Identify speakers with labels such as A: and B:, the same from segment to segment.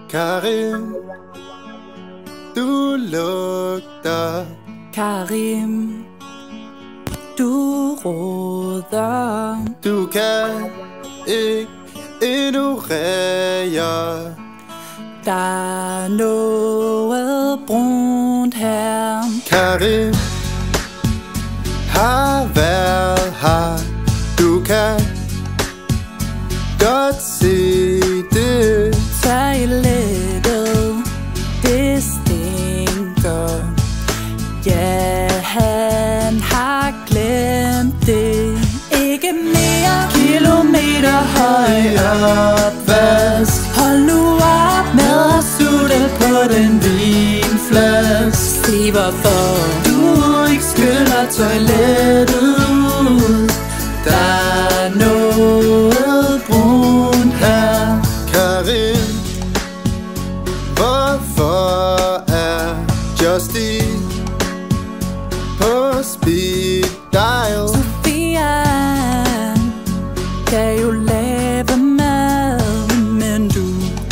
A: Karim, du lugter.
B: Karim, du råder.
A: Du kan ikke ignorere.
B: Der er noget brunt her.
A: Karim har været her. Du kan godt se det.
B: Toilettet, det stinker. Ja, han har glemt det. Ikke mere kilometer høj opvask. Hold nu op med at sutte på den vinflaske. Se hvorfor du ikke skyller toilettet ud. Der er noget brunt her.
A: Karim, hvorfor er Justin på speed dial?
B: Sofia kan jo lave mad, men du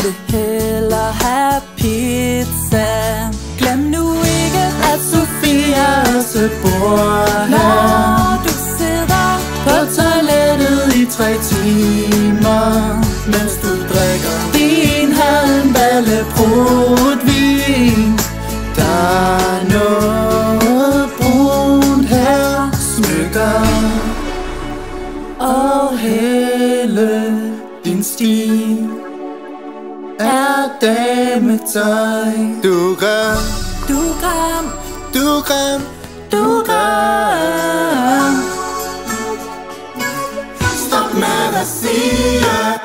B: vil hellere have pizza. Glem nu ikke, at Sofia også bor her. Når du sidder på toilettet i 3 timer, mens du drikker din halvballe brutvin. Der er noget brunt her. Smykker og hele din stil er dametøj.
A: Du grim,
B: Du grim,
A: du grim,
B: du grim.
A: stop med at sige